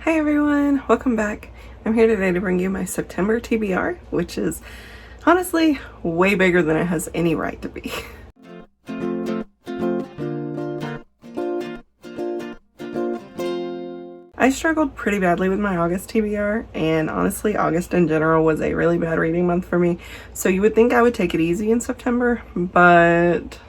Hi everyone, welcome back. I'm here today to bring you my September TBR, which is honestly way bigger than it has any right to be. I struggled pretty badly with my August TBR, and honestly August in general was a really bad reading month for me, so you would think I would take it easy in September, but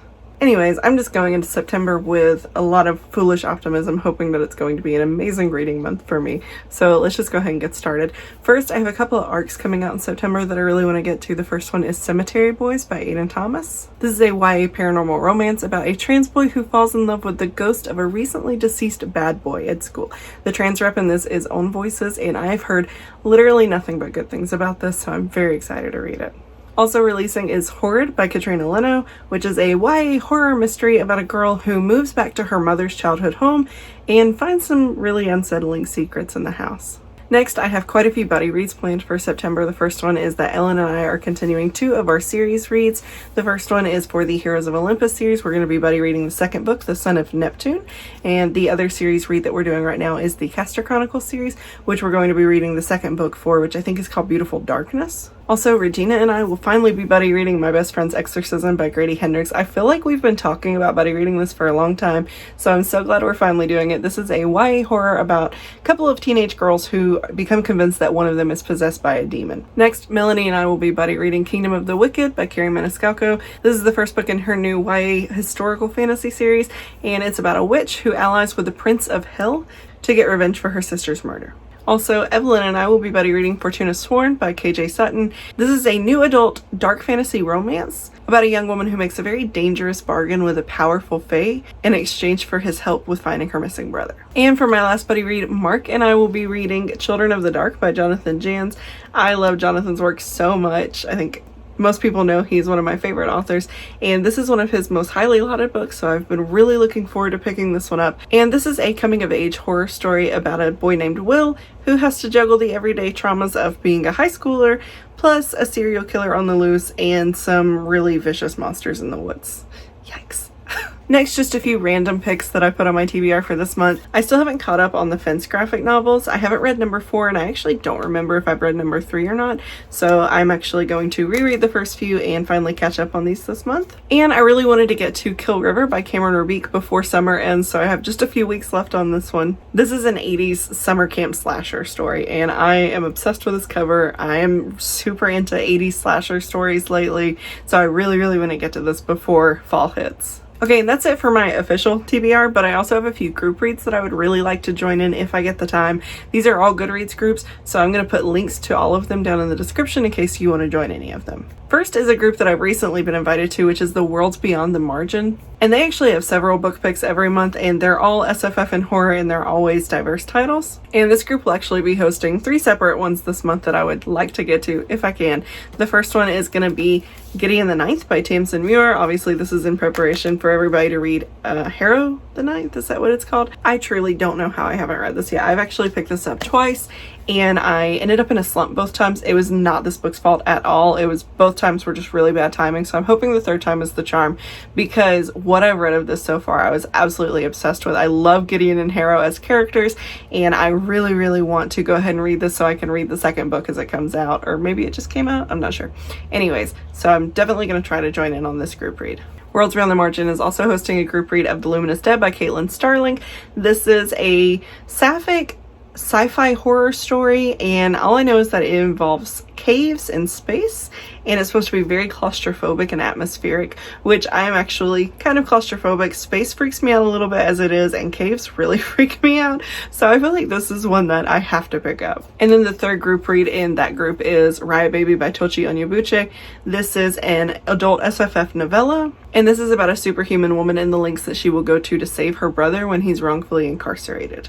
anyways, I'm just going into September with a lot of foolish optimism, hoping that it's going to be an amazing reading month for me. So let's just go ahead and get started. First, I have a couple of arcs coming out in September that I really want to get to. The first one is Cemetery Boys by Aiden Thomas. This is a YA paranormal romance about a trans boy who falls in love with the ghost of a recently deceased bad boy at school. The trans rep in this is Own Voices, and I've heard literally nothing but good things about this, so I'm very excited to read it. Also releasing is Horrid by Katrina Leno, which is a YA horror mystery about a girl who moves back to her mother's childhood home and finds some really unsettling secrets in the house. Next, I have quite a few buddy reads planned for September. The first one is that Ellen and I are continuing 2 of our series reads. The first one is for the Heroes of Olympus series. We're going to be buddy reading the second book, The Son of Neptune. And the other series read that we're doing right now is the Castor Chronicles series, which we're going to be reading the second book for, which I think is called Beautiful Darkness. Also, Regina and I will finally be buddy reading My Best Friend's Exorcism by Grady Hendrix. I feel like we've been talking about buddy reading this for a long time, so I'm so glad we're finally doing it. This is a YA horror about a couple of teenage girls who become convinced that one of them is possessed by a demon. Next, Melanie and I will be buddy reading Kingdom of the Wicked by Carrie Maniscalco. This is the first book in her new YA historical fantasy series, and it's about a witch who allies with the Prince of Hell to get revenge for her sister's murder. Also, Evelyn and I will be buddy reading Fortuna Sworn by KJ Sutton. This is a new adult dark fantasy romance about a young woman who makes a very dangerous bargain with a powerful fae in exchange for his help with finding her missing brother. And for my last buddy read, Mark and I will be reading Children of the Dark by Jonathan Janz. I love Jonathan's work so much. I think most people know he's one of my favorite authors, and this is one of his most highly lauded books, so I've been really looking forward to picking this one up. And this is a coming-of-age horror story about a boy named Will who has to juggle the everyday traumas of being a high schooler, plus a serial killer on the loose and some really vicious monsters in the woods. Yikes. Next, just a few random picks that I put on my TBR for this month. I still haven't caught up on the Fence graphic novels. I haven't read number 4, and I actually don't remember if I've read number 3 or not, so I'm actually going to reread the first few and finally catch up on these this month. And I really wanted to get to Kill River by Cameron Rabique before summer ends, so I have just a few weeks left on this one. This is an 80s summer camp slasher story, and I am obsessed with this cover. I am super into 80s slasher stories lately, so I really want to get to this before fall hits. Okay, and that's it for my official TBR, but I also have a few group reads that I would really like to join in if I get the time. These are all Goodreads groups, so I'm going to put links to all of them down in the description in case you want to join any of them. First is a group that I've recently been invited to, which is the Worlds Beyond the Margin. And they actually have several book picks every month, and they're all SFF and horror, and they're always diverse titles. And this group will actually be hosting 3 separate ones this month that I would like to get to if I can. The first one is going to be Gideon the Ninth by Tamsin Muir. Obviously, this is in preparation for everybody to read Harrow the Ninth. Is that what it's called? I truly don't know how I haven't read this yet. I've actually picked this up twice, and I ended up in a slump both times. It was not this book's fault at all. It was both times were just really bad timing, so I'm hoping the third time is the charm, because what I've read of this so far I was absolutely obsessed with. I love Gideon and Harrow as characters, and I really want to go ahead and read this so I can read the second book as it comes out, or maybe it just came out, I'm not sure. Anyways, so I'm definitely going to try to join in on this group read. Worlds Beyond the Margin is also hosting a group read of The Luminous Dead by Caitlin Starling. This is a sapphic sci-fi horror story, and all I know is that it involves caves in space, and it's supposed to be very claustrophobic and atmospheric, which I am actually kind of claustrophobic. Space freaks me out a little bit as it is, and caves really freak me out, so I feel like this is one that I have to pick up. And then the third group read in that group is Riot Baby by Tochi Onyebuchi. This is an adult SFF novella, and this is about a superhuman woman and the lengths that she will go to save her brother when he's wrongfully incarcerated.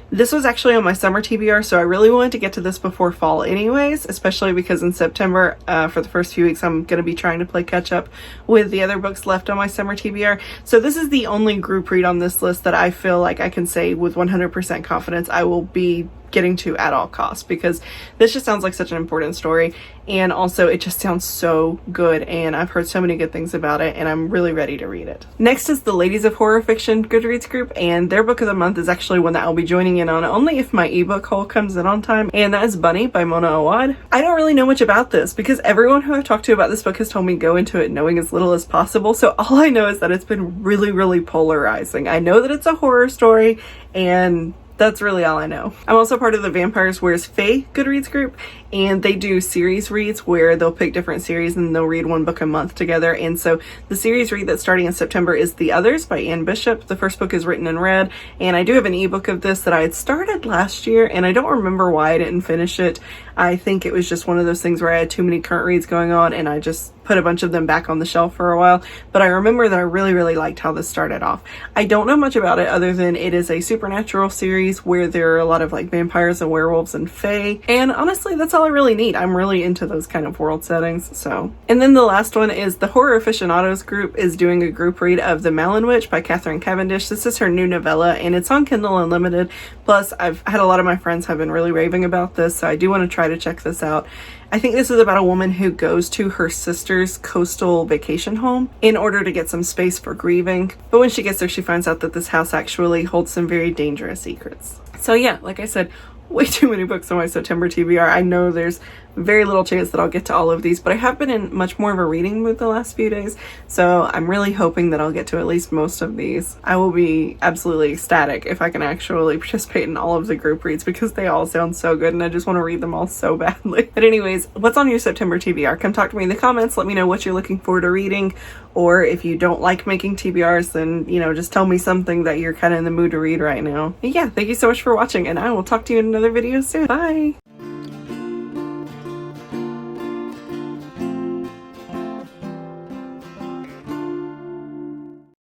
This was actually on my summer TBR, so I really wanted to get to this before fall anyways, especially because in September, for the first few weeks, I'm going to be trying to play catch up with the other books left on my summer TBR. So this is the only group read on this list that I feel like I can say with 100% confidence I will be getting to at all costs, because this just sounds like such an important story, and also it just sounds so good, and I've heard so many good things about it, and I'm really ready to read it. Next is the Ladies of Horror Fiction Goodreads group, and their book of the month is actually one that I'll be joining in on only if my ebook haul comes in on time, and that is Bunny by Mona Awad. I don't really know much about this because everyone who I've talked to about this book has told me go into it knowing as little as possible, so all I know is that it's been really polarizing. I know that it's a horror story, and that's really all I know. I'm also part of the Vampires Wears Fae Goodreads group, and they do series reads where they'll pick different series and they'll read one book a month together. And so the series read that's starting in September is The Others by Anne Bishop. The first book is written and read, and I do have an ebook of this that I had started last year, and I don't remember why I didn't finish it. I think it was just one of those things where I had too many current reads going on and I just put a bunch of them back on the shelf for a while. But I remember that I really liked how this started off. I don't know much about it other than it is a supernatural series where there are a lot of like vampires and werewolves and fae, and honestly that's all I really need. I'm really into those kind of world settings. So, and then the last one is the Horror Aficionados group is doing a group read of The Malin Witch by Catherine Cavendish. This is her new novella and it's on Kindle Unlimited. Plus I've had a lot of my friends have been really raving about this, so I do want to try to check this out. I think this is about a woman who goes to her sister's coastal vacation home in order to get some space for grieving. But when she gets there, she finds out that this house actually holds some very dangerous secrets. So yeah, like I said, way too many books on my September TBR. I know there's very little chance that I'll get to all of these, but I have been in much more of a reading mood the last few days, so I'm really hoping that I'll get to at least most of these. I will be absolutely ecstatic if I can actually participate in all of the group reads because they all sound so good and I just want to read them all so badly. But anyways, what's on your September TBR? Come talk to me in the comments. Let me know what you're looking forward to reading, or if you don't like making TBRs, then, you know, just tell me something that you're kind of in the mood to read right now. But yeah, thank you so much for watching, and I will talk to you in another video soon. Bye!